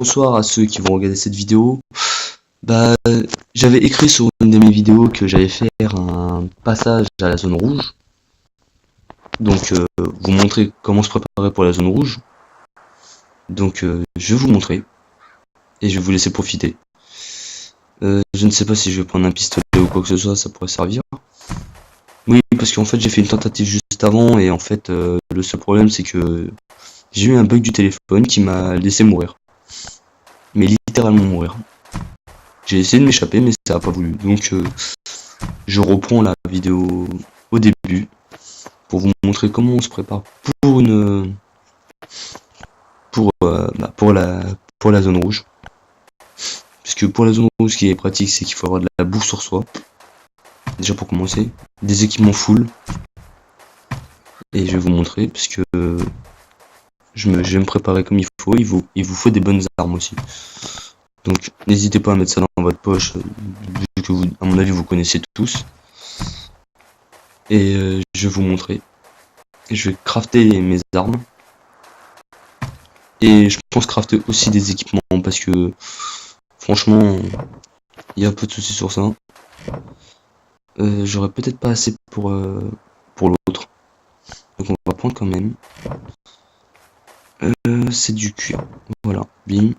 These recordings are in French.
bonsoir à ceux qui vont regarder cette vidéo. Bah, j'avais écrit sur une de mes vidéos que j'allais faire un passage à la zone rouge. Donc, vous montrer comment se préparer pour la zone rouge. Donc, je vais vous montrer. Et je vais vous laisser profiter. Je ne sais pas si je vais prendre un pistolet ou quoi que ce soit, ça pourrait servir. Oui, parce qu'en fait, j'ai fait une tentative juste avant. Et en fait, le seul problème, c'est que j'ai eu un bug du téléphone qui m'a laissé mourir. Mais littéralement mourir. J'ai essayé de m'échapper mais ça a pas voulu. Donc je reprends la vidéo au début pour vous montrer comment on se prépare pour une pour la zone rouge. Parce que pour la zone rouge, ce qui est pratique, c'est qu'il faut avoir de la bouffe sur soi. Déjà pour commencer, des équipements full. Et je vais vous montrer parce que je vais me préparer comme il faut. Il vous faut des bonnes armes aussi. Donc n'hésitez pas à mettre ça dans votre poche, vu que vous, à mon avis, vous connaissez tous. Et je vais vous montrer. Je vais crafter mes armes. Et je pense crafter aussi des équipements parce que franchement, il y a un peu de soucis sur ça. J'aurais peut-être pas assez pour l'autre. Donc on va prendre quand même. C'est du cuir. Voilà, bim.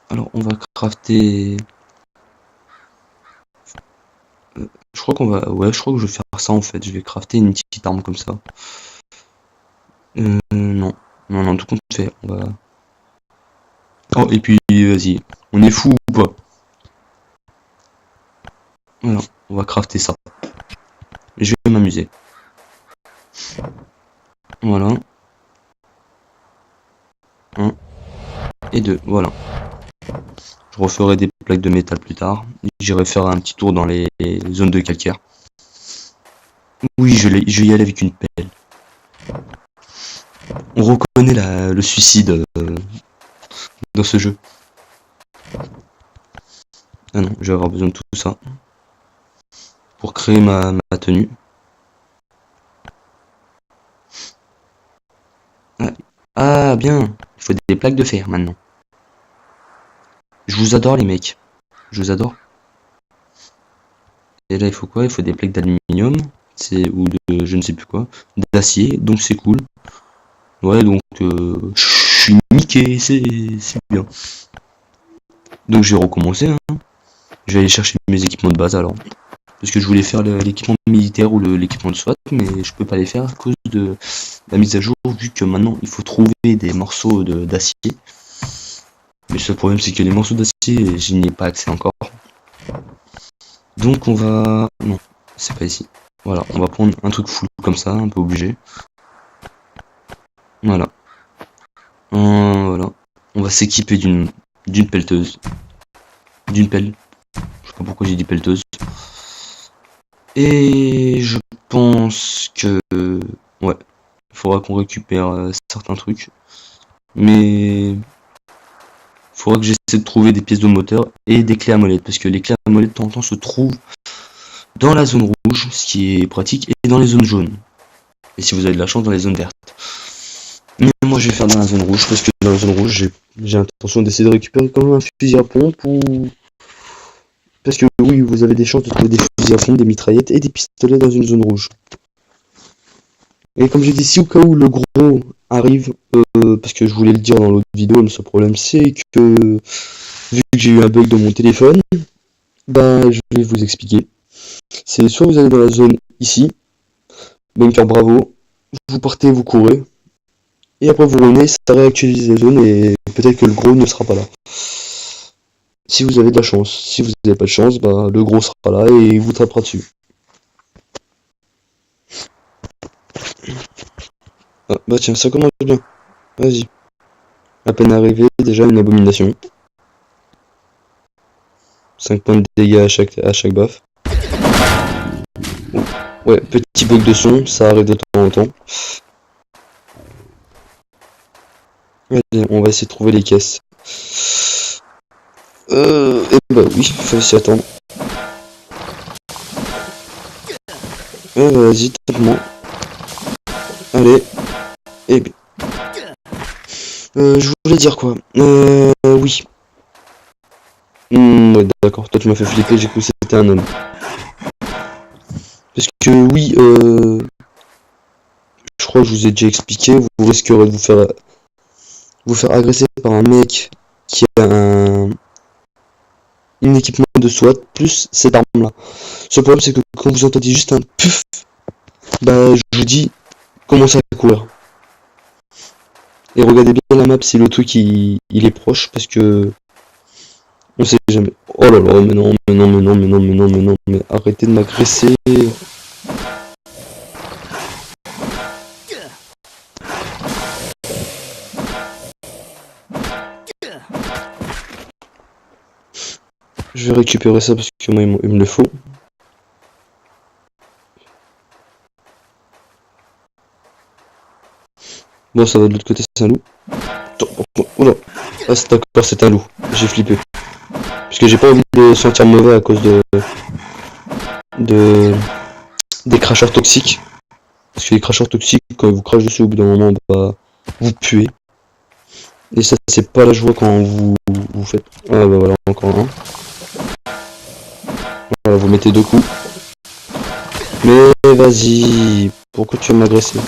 Alors on va crafter. Je crois qu'on va. Ouais, je crois que je vais faire ça en fait. Je vais crafter une petite arme comme ça. Non. Non, tout compte fait. On va. Oh, et puis vas-y. On est fou ou pas? Voilà, on va crafter ça. Je vais m'amuser. Voilà. 1 et 2, voilà. Je referai des plaques de métal plus tard. J'irai faire un petit tour dans les zones de calcaire. Oui, je vais y aller avec une pelle. On reconnaît le suicide dans ce jeu. Ah non, je vais avoir besoin de tout ça pour créer ma tenue. Ah bien, il faut des plaques de fer maintenant. Je vous adore les mecs, je vous adore. Et là il faut quoi? Il faut des plaques d'aluminium, ou de je ne sais plus quoi, d'acier, donc c'est cool. Ouais, donc je suis niqué, c'est bien. Donc je vais recommencer, hein. Je vais aller chercher mes équipements de base alors. Parce que je voulais faire l'équipement militaire ou l'équipement de SWAT, mais je peux pas les faire à cause de la mise à jour, vu que maintenant il faut trouver des morceaux d'acier. Mais le seul problème c'est que les morceaux d'acier, je n'y ai pas accès encore. Donc on va... Non, c'est pas ici. Voilà, on va prendre un truc full comme ça, un peu obligé. Voilà. Voilà. On va s'équiper d'une pelleteuse. D'une pelle. Je sais pas pourquoi j'ai dit pelleteuse. Et je pense que... Ouais. Il faudra qu'on récupère certains trucs. Mais... il faudra que j'essaie de trouver des pièces de moteur et des clés à molette. Parce que les clés à molette, de temps en temps, se trouvent dans la zone rouge, ce qui est pratique, et dans les zones jaunes. Et si vous avez de la chance, dans les zones vertes. Mais moi, je vais faire dans la zone rouge, parce que dans la zone rouge, j'ai intention d'essayer de récupérer quand même un fusil à pompe ou... Parce que oui, vous avez des chances de trouver des fusils à pompe, des mitraillettes et des pistolets dans une zone rouge. Et comme j'ai dit, si au cas où le gros arrive, parce que je voulais le dire dans l'autre vidéo, mais ce problème c'est que, vu que j'ai eu un bug dans mon téléphone, ben je vais vous expliquer. C'est soit vous allez dans la zone ici, bunker bravo, vous partez, vous courez, et après vous revenez, ça réactualise la zone et peut-être que le gros ne sera pas là. Si vous avez de la chance. Si vous n'avez pas de chance, bah, le gros sera là et il vous tapera dessus. Ah, bah tiens, ça commence bien. Vas-y. À peine arrivé, déjà une abomination. 5 points de dégâts à chaque baffe. Ouais, petit bug de son, ça arrive de temps en temps. Allez, on va essayer de trouver les caisses. Et bah oui, faut s'y attendre. Vas-y, tape-moi. Allez. Et bien. Je voulais dire quoi? Oui. Ouais, d'accord, toi tu m'as fait flipper, j'ai cru que c'était un homme. Parce que oui, je crois que je vous ai déjà expliqué, vous risquerez de vous faire agresser par un mec qui a une équipement de SWAT plus cette arme là. Ce problème c'est que quand vous entendez juste un puf, bah je vous dis, commencez à courir. Et regardez bien la map si le truc il est proche parce que on sait jamais. Oh là là, mais non, mais non, mais non, mais non, mais non, mais non, mais arrêtez de m'agresser. Je vais récupérer ça parce que moi il me le faut. Bon, ça va de l'autre côté, c'est un loup. Oula. Ah, c'est d'accord, c'est un loup. J'ai flippé. Parce que j'ai pas envie de sentir mauvais à cause de des cracheurs toxiques. Parce que les cracheurs toxiques, quand ils vous crachent dessus au bout d'un moment, bah, vous puez. Et ça, c'est pas la joie quand vous faites. Ah bah voilà, encore un. Voilà, vous mettez deux coups. Mais vas-y, pourquoi tu veux m'agresser?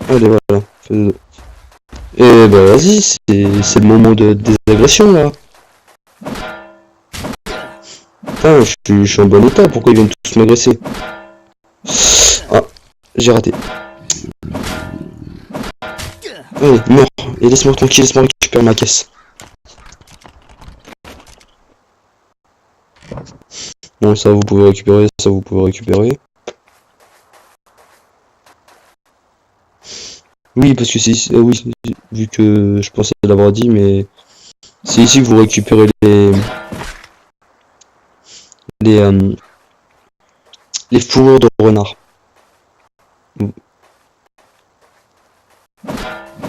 Allez, voilà. Et bah vas-y, c'est le moment des agressions là. Putain, je suis en bon état, pourquoi ils viennent tous m'agresser? Ah, j'ai raté. Allez, meurs. Et laisse-moi tranquille, laisse-moi récupérer ma caisse. Bon, ça vous pouvez récupérer, ça vous pouvez récupérer. Oui, parce que c'est... oui, vu que je pensais l'avoir dit, mais... C'est ici que vous récupérez les, euh, les fourrures de renard.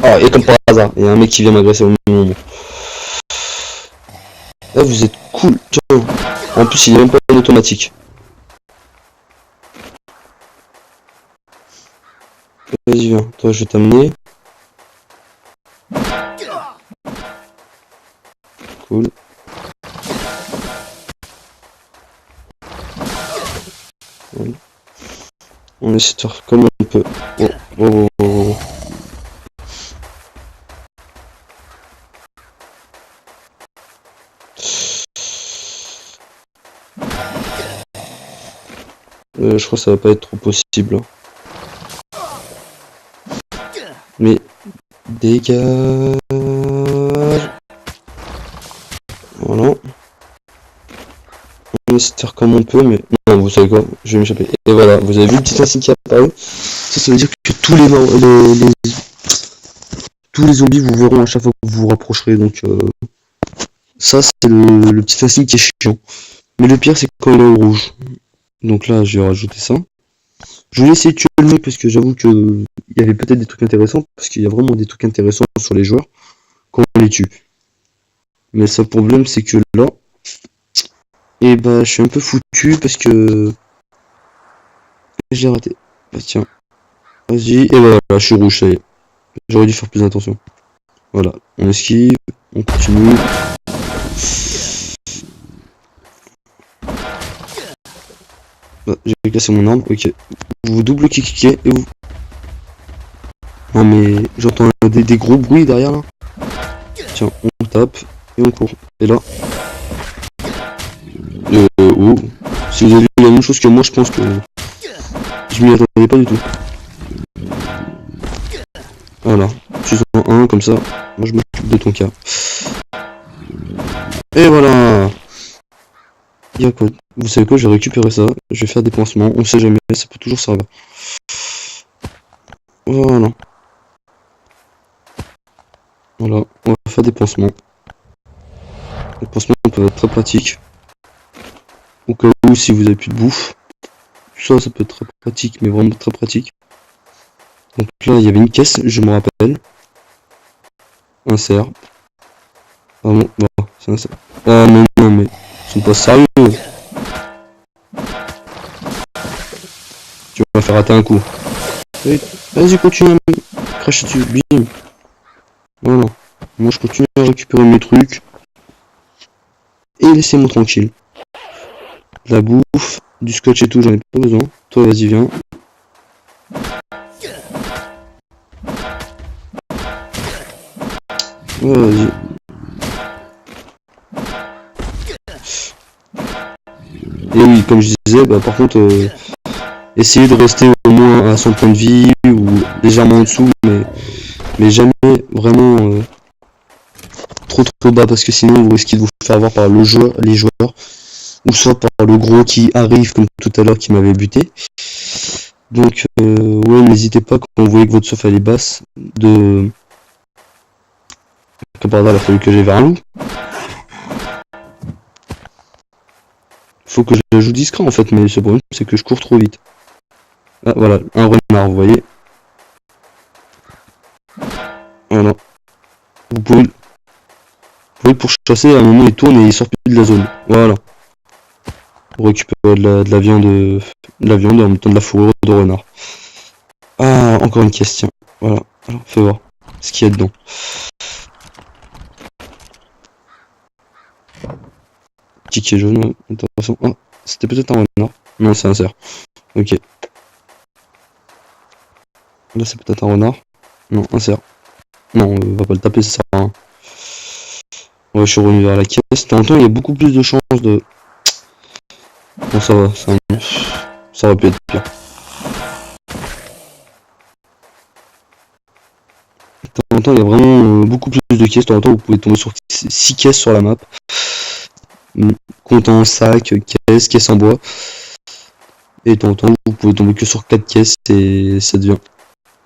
Ah, et comme par hasard, il y a un mec qui vient m'agresser au même moment. Là, vous êtes cool. Tiens. En plus, il est même pas en automatique. Vas-y, viens. Toi, je vais t'amener. Cool. Ouais. On essaie de faire comme on peut. Oh, oh, oh, oh. Je crois que ça va pas être trop possible. Mais dégage. Voilà. On essaie de faire comme on peut, mais non, vous savez quoi, je vais m'échapper. Et voilà, vous avez vu le petit insigne qui apparaît. Ça veut dire que tous tous les zombies vous verront à chaque fois que vous vous rapprocherez. Donc ça, c'est le petit insigne qui est chiant. Mais le pire, c'est quand il est au rouge. Donc là, je vais rajouter ça. Je vais essayer de tuer le mec parce que j'avoue que il y avait peut-être des trucs intéressants. Parce qu'il y a vraiment des trucs intéressants sur les joueurs quand on les tue. Mais le seul problème, c'est que là, et bah, je suis un peu foutu parce que j'ai raté. Bah tiens, vas-y. Et voilà, je suis rouge, ça y est. J'aurais dû faire plus attention. Voilà, on esquive, on continue. Bah, j'ai cassé mon arme, ok. Vous double-cliquez et vous... Non mais j'entends des gros bruits derrière là. Tiens, on tape et on court. Et là... oh. Si vous avez vu la même chose que moi, je pense que... Je m'y attendais pas du tout. Voilà, je suis en 1 comme ça. Moi je m'occupe de ton cas. Et voilà. Il y a quoi? Vous savez quoi, je vais récupérer ça. Je vais faire des pansements. On sait jamais, ça peut toujours servir. Voilà. Voilà, on va faire des pansements. Les pansements peuvent être très pratiques. Au cas où, si vous avez plus de bouffe. Ça peut être très pratique, mais vraiment très pratique. Donc là, il y avait une caisse, je me rappelle. Insert. Ah bon, bah, c'est un insert. Ah non, non, mais ils sont pas sérieux. Tu vas faire rater un coup. Vas-y, continue à me cracher dessus, bim. Voilà. Moi je continue à récupérer mes trucs. Et laissez-moi tranquille. De la bouffe, du scotch et tout, j'en ai pas besoin. Toi vas-y viens. Ouais, vas-y. Et oui, comme je disais, bah par contre, essayez de rester au moins à son point de vie ou légèrement en dessous, mais jamais vraiment trop bas parce que sinon vous risquez de vous faire avoir par les joueurs ou soit par le gros qui arrive comme tout à l'heure qui m'avait buté. Donc ouais, n'hésitez pas quand vous voyez que votre sauce elle est basse de que par hasard il a fallu que j'aille vers un loup. Faut que je la joue discret en fait, mais le problème c'est que je cours trop vite. Ah voilà, un renard, vous voyez. Voilà. Vous pouvez pour chasser, à un moment il tourne et il sort plus de la zone. Voilà. Pour récupérer de la viande et en même temps de la fourrure de renard. Ah, encore une question. Voilà. Alors, fais voir ce qu'il y a dedans. Ticket jaune, ouais. Attention. Ah, c'était peut-être un renard. Non, c'est un cerf. Ok. Là, c'est peut-être un renard. Non, un cerf. Non, on va pas le taper, ça sert à rien. Ouais, je suis revenu vers la caisse. De temps en temps, il y a beaucoup plus de chances de... Bon, ça va, ça aurait pu être pire. De temps en temps, il y a vraiment beaucoup plus de caisses. De temps en temps, vous pouvez tomber sur 6 caisses sur la map. Compte en sac, caisse en bois. Et de temps en temps, vous pouvez tomber que sur 4 caisses et ça devient...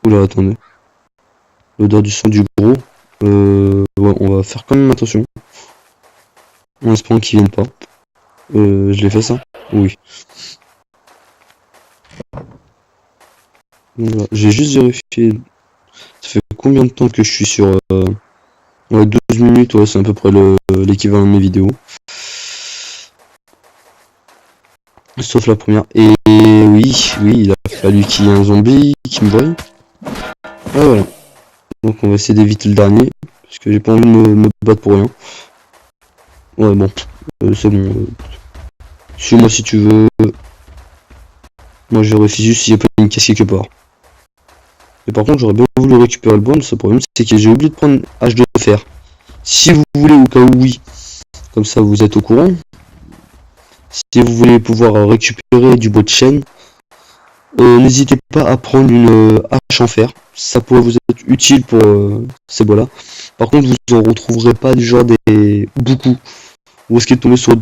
Oula, attendez. L'odeur du sang du gros. Ouais, on va faire quand même attention. En espérant qu'ils viennent pas. Je l'ai fait ça? Oui. Voilà. J'ai juste vérifié. Ça fait combien de temps que je suis sur... Ouais, 12 minutes, ouais, c'est à peu près l'équivalent de mes vidéos. Sauf la première. Et oui, il a fallu qu'il y ait un zombie qui me voie. Ah voilà. Donc on va essayer d'éviter le dernier. Parce que j'ai pas envie de me battre pour rien. Ouais bon. C'est bon. Suis-moi si tu veux. Moi je vérifie juste s'il y a pas une caisse quelque part. Et par contre j'aurais bien voulu récupérer le bon. Le problème c'est que j'ai oublié de prendre H de fer. Si vous voulez au cas où oui. Comme ça vous êtes au courant. Si vous voulez pouvoir récupérer du bois de chêne, n'hésitez pas à prendre une hache en fer. Ça pourrait vous être utile pour ces bois là. Par contre vous en retrouverez pas du genre beaucoup. Vous risquez de tomber sur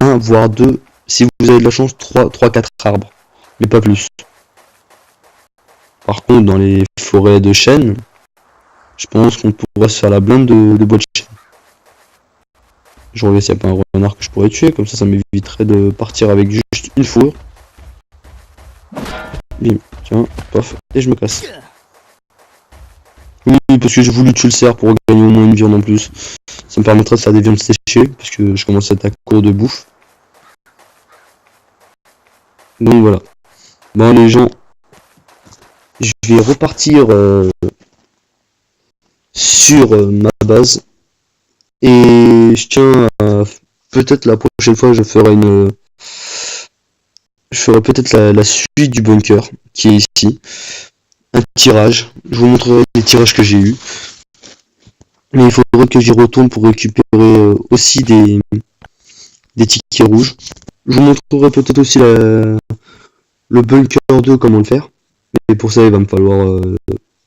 1 voire 2. Si vous avez de la chance 3-4 arbres. Mais pas plus. Par contre dans les forêts de chêne, je pense qu'on pourrait se faire la blinde de bois de chêne. Je regarde s'il n'y a pas un renard que je pourrais tuer, comme ça m'éviterait de partir avec juste une fourrure. Bim, tiens, paf, et je me casse. Oui, parce que j'ai voulu tuer le cerf pour gagner au moins une viande en plus. Ça me permettrait de faire des viandes séchées, parce que je commence à être à court de bouffe. Donc voilà. Bon les gens, je vais repartir sur ma base. Et je tiens à... Peut-être la prochaine fois je ferai peut-être la suite du bunker qui est ici. Un tirage. Je vous montrerai les tirages que j'ai eu. Mais il faudrait que j'y retourne pour récupérer aussi des tickets rouges. Je vous montrerai peut-être aussi le bunker 2 comment le faire. Mais pour ça il va me falloir de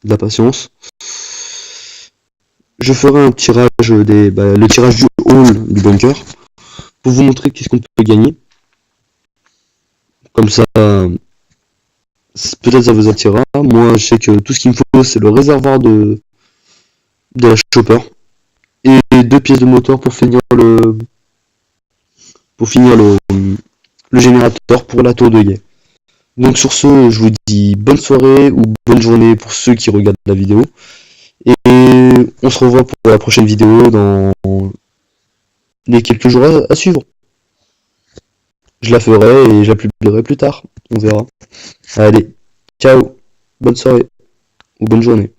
la patience. Je ferai un tirage le tirage du hall du bunker pour vous montrer qu'est-ce qu'on peut gagner. Comme ça, peut-être ça vous attirera. Moi, je sais que tout ce qu'il me faut, c'est le réservoir de la chopper et 2 pièces de moteur pour finir le générateur pour la tour de guet. Donc sur ce, je vous dis bonne soirée ou bonne journée pour ceux qui regardent la vidéo. Et on se revoit pour la prochaine vidéo dans les quelques jours à suivre. Je la ferai et je la publierai plus tard. On verra. Allez, ciao, bonne soirée ou bonne journée.